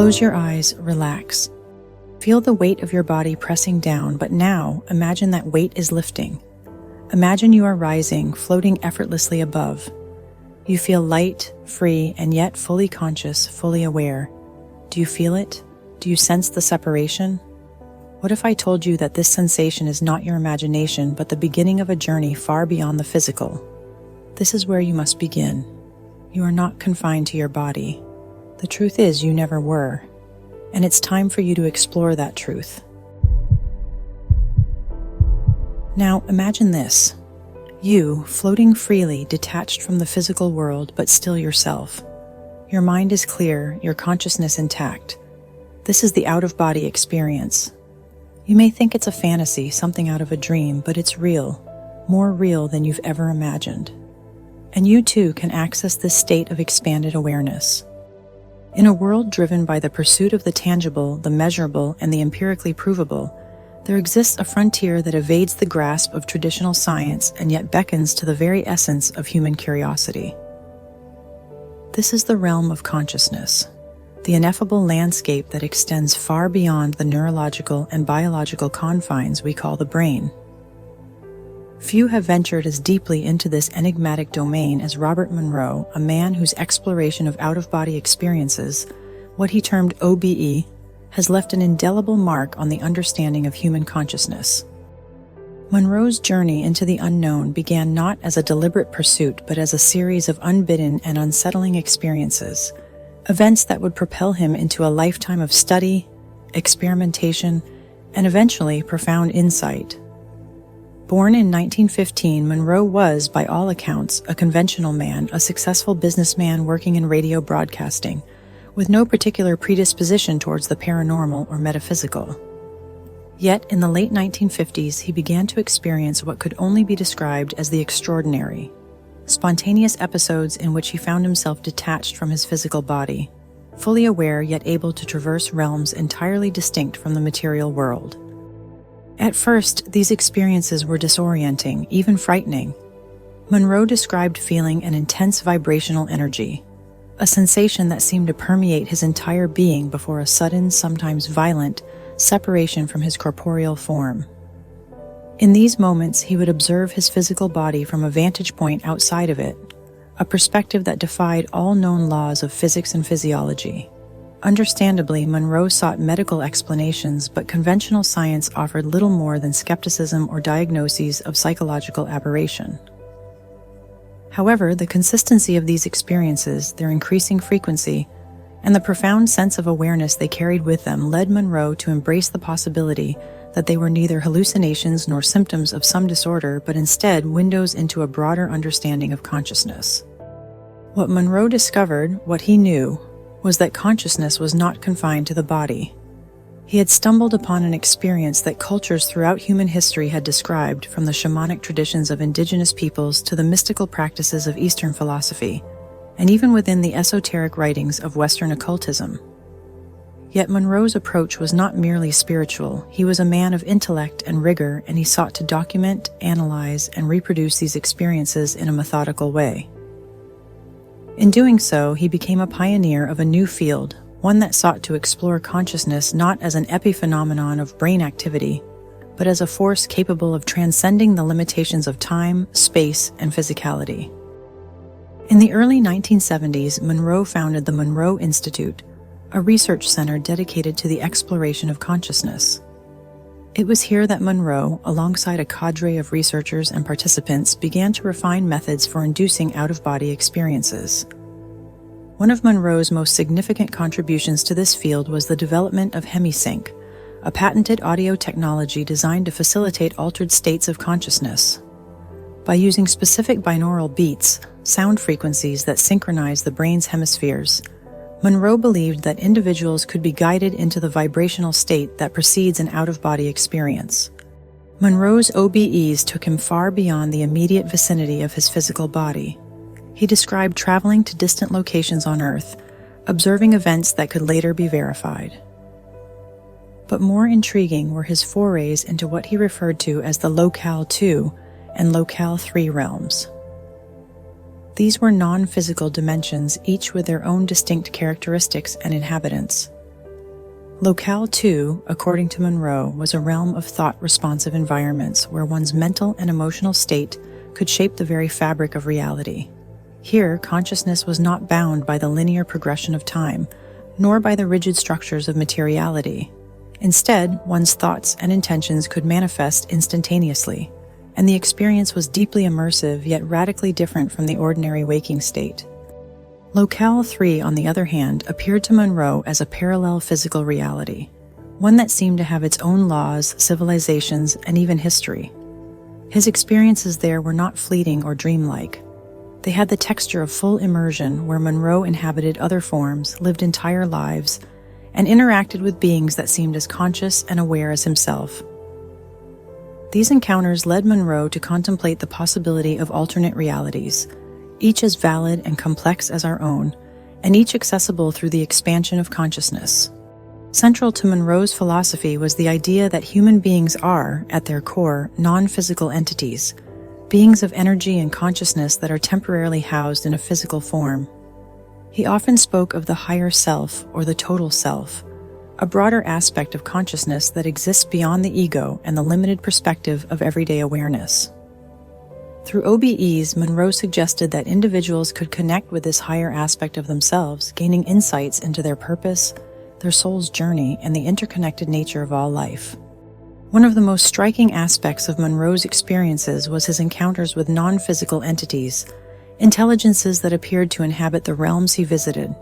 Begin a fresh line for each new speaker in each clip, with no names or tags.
Close your eyes, relax. Feel the weight of your body pressing down, but now imagine that weight is lifting. Imagine you are rising, floating effortlessly above. You feel light, free, and yet fully conscious, fully aware. Do you feel it? Do you sense the separation? What if I told you that this sensation is not your imagination, but the beginning of a journey far beyond the physical? This is where you must begin. You are not confined to your body. The truth is, you never were. And it's time for you to explore that truth. Now, imagine this. You, floating freely, detached from the physical world, but still yourself. Your mind is clear, your consciousness intact. This is the out-of-body experience. You may think it's a fantasy, something out of a dream, but it's real, more real than you've ever imagined. And you too can access this state of expanded awareness. In a world driven by the pursuit of the tangible, the measurable, and the empirically provable, there exists a frontier that evades the grasp of traditional science and yet beckons to the very essence of human curiosity. This is the realm of consciousness, the ineffable landscape that extends far beyond the neurological and biological confines we call the brain. Few have ventured as deeply into this enigmatic domain as Robert Monroe, a man whose exploration of out-of-body experiences, what he termed OBE, has left an indelible mark on the understanding of human consciousness. Monroe's journey into the unknown began not as a deliberate pursuit, but as a series of unbidden and unsettling experiences, events that would propel him into a lifetime of study, experimentation, and eventually profound insight. Born in 1915, Monroe was, by all accounts, a conventional man, a successful businessman working in radio broadcasting, with no particular predisposition towards the paranormal or metaphysical. Yet, in the late 1950s, he began to experience what could only be described as the extraordinary, spontaneous episodes in which he found himself detached from his physical body, fully aware yet able to traverse realms entirely distinct from the material world. At first, these experiences were disorienting, even frightening. Monroe described feeling an intense vibrational energy, a sensation that seemed to permeate his entire being before a sudden, sometimes violent, separation from his corporeal form. In these moments, he would observe his physical body from a vantage point outside of it, a perspective that defied all known laws of physics and physiology. Understandably, Monroe sought medical explanations, but conventional science offered little more than skepticism or diagnoses of psychological aberration. However, the consistency of these experiences, their increasing frequency, and the profound sense of awareness they carried with them led Monroe to embrace the possibility that they were neither hallucinations nor symptoms of some disorder, but instead windows into a broader understanding of consciousness. What Monroe discovered, what he knew, was that consciousness was not confined to the body. He had stumbled upon an experience that cultures throughout human history had described, from the shamanic traditions of indigenous peoples to the mystical practices of Eastern philosophy, and even within the esoteric writings of Western occultism. Yet Monroe's approach was not merely spiritual. He was a man of intellect and rigor, and he sought to document, analyze, and reproduce these experiences in a methodical way. In doing so, he became a pioneer of a new field, one that sought to explore consciousness not as an epiphenomenon of brain activity, but as a force capable of transcending the limitations of time, space, and physicality. In the early 1970s, Monroe founded the Monroe Institute, a research center dedicated to the exploration of consciousness. It was here that Monroe, alongside a cadre of researchers and participants, began to refine methods for inducing out-of-body experiences. One of Monroe's most significant contributions to this field was the development of Hemi, a patented audio technology designed to facilitate altered states of consciousness. By using specific binaural beats, sound frequencies that synchronize the brain's hemispheres, Monroe believed that individuals could be guided into the vibrational state that precedes an out-of-body experience. Monroe's OBEs took him far beyond the immediate vicinity of his physical body. He described traveling to distant locations on Earth, observing events that could later be verified. But more intriguing were his forays into what he referred to as the Locale 2 and Locale 3 realms. These were non-physical dimensions, each with their own distinct characteristics and inhabitants. Locale 2, according to Monroe, was a realm of thought-responsive environments where one's mental and emotional state could shape the very fabric of reality. Here, consciousness was not bound by the linear progression of time, nor by the rigid structures of materiality. Instead, one's thoughts and intentions could manifest instantaneously, and the experience was deeply immersive yet radically different from the ordinary waking state. Locale 3, on the other hand, appeared to Monroe as a parallel physical reality, one that seemed to have its own laws, civilizations, and even history. His experiences there were not fleeting or dreamlike. They had the texture of full immersion, where Monroe inhabited other forms, lived entire lives, and interacted with beings that seemed as conscious and aware as himself. These encounters led Monroe to contemplate the possibility of alternate realities, each as valid and complex as our own, and each accessible through the expansion of consciousness. Central to Monroe's philosophy was the idea that human beings are, at their core, non-physical entities, beings of energy and consciousness that are temporarily housed in a physical form. He often spoke of the higher self or the total self, a broader aspect of consciousness that exists beyond the ego and the limited perspective of everyday awareness. Through OBEs, Monroe suggested that individuals could connect with this higher aspect of themselves, gaining insights into their purpose, their soul's journey, and the interconnected nature of all life. One of the most striking aspects of Monroe's experiences was his encounters with non-physical entities, intelligences that appeared to inhabit the realms he visited.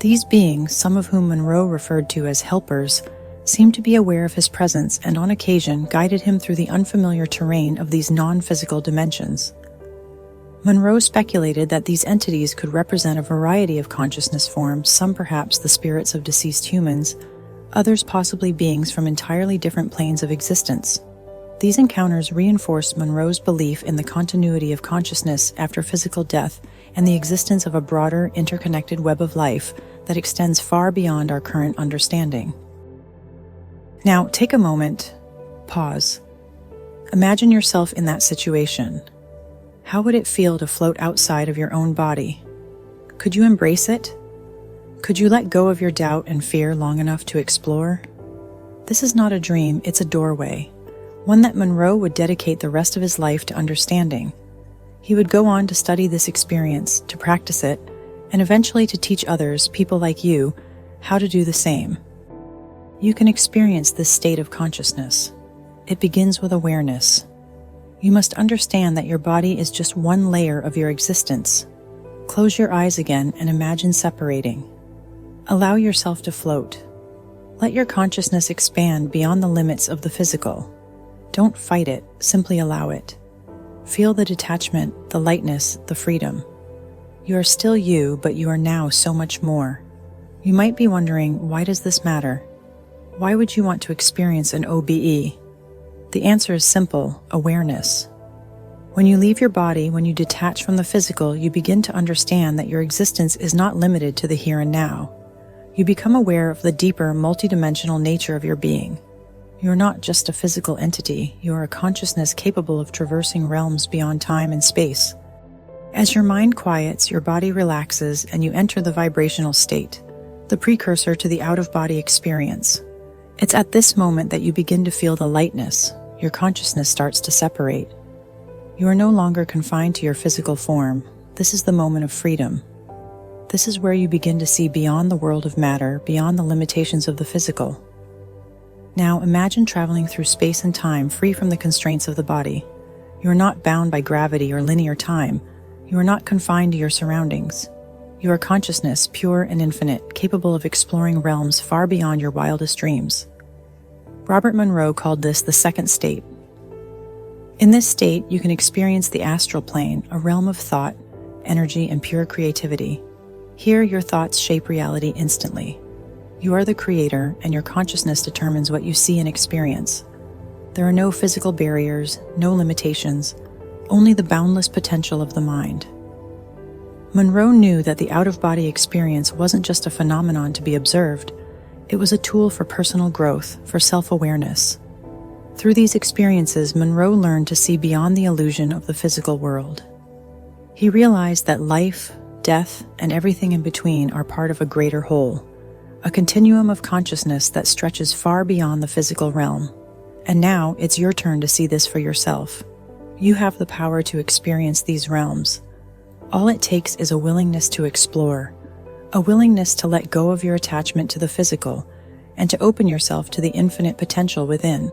These beings, some of whom Monroe referred to as helpers, seemed to be aware of his presence and on occasion guided him through the unfamiliar terrain of these non-physical dimensions. Monroe speculated that these entities could represent a variety of consciousness forms, some perhaps the spirits of deceased humans, others possibly beings from entirely different planes of existence. These encounters reinforced Monroe's belief in the continuity of consciousness after physical death and the existence of a broader, interconnected web of life that extends far beyond our current understanding. Now, take a moment, pause. Imagine yourself in that situation. How would it feel to float outside of your own body? Could you embrace it? Could you let go of your doubt and fear long enough to explore? This is not a dream, it's a doorway, one that Monroe would dedicate the rest of his life to understanding. He would go on to study this experience, to practice it, and eventually to teach others, people like you, how to do the same. You can experience this state of consciousness. It begins with awareness. You must understand that your body is just one layer of your existence. Close your eyes again and imagine separating. Allow yourself to float. Let your consciousness expand beyond the limits of the physical. Don't fight it, simply allow it. Feel the detachment, the lightness, the freedom. You are still you, but you are now so much more. You might be wondering, why does this matter? Why would you want to experience an OBE? The answer is simple: awareness. When you leave your body, when you detach from the physical, you begin to understand that your existence is not limited to the here and now. You become aware of the deeper, multidimensional nature of your being. You're not just a physical entity, you are a consciousness capable of traversing realms beyond time and space. As your mind quiets, your body relaxes, and you enter the vibrational state, the precursor to the out-of-body experience. It's at this moment that you begin to feel the lightness. Your consciousness starts to separate. You are no longer confined to your physical form. This is the moment of freedom. This is where you begin to see beyond the world of matter, beyond the limitations of the physical. Now imagine traveling through space and time free from the constraints of the body. You are not bound by gravity or linear time. You are not confined to your surroundings. You are consciousness, pure and infinite, capable of exploring realms far beyond your wildest dreams. Robert Monroe called this the second state. In this state, you can experience the astral plane, a realm of thought, energy, and pure creativity. Here, your thoughts shape reality instantly. You are the creator, and your consciousness determines what you see and experience. There are no physical barriers, no limitations, only the boundless potential of the mind. Monroe knew that the out-of-body experience wasn't just a phenomenon to be observed. It was a tool for personal growth, for self-awareness. Through these experiences, Monroe learned to see beyond the illusion of the physical world. He realized that life, death, and everything in between are part of a greater whole, a continuum of consciousness that stretches far beyond the physical realm. And now it's your turn to see this for yourself. You have the power to experience these realms. All it takes is a willingness to explore, a willingness to let go of your attachment to the physical, and to open yourself to the infinite potential within.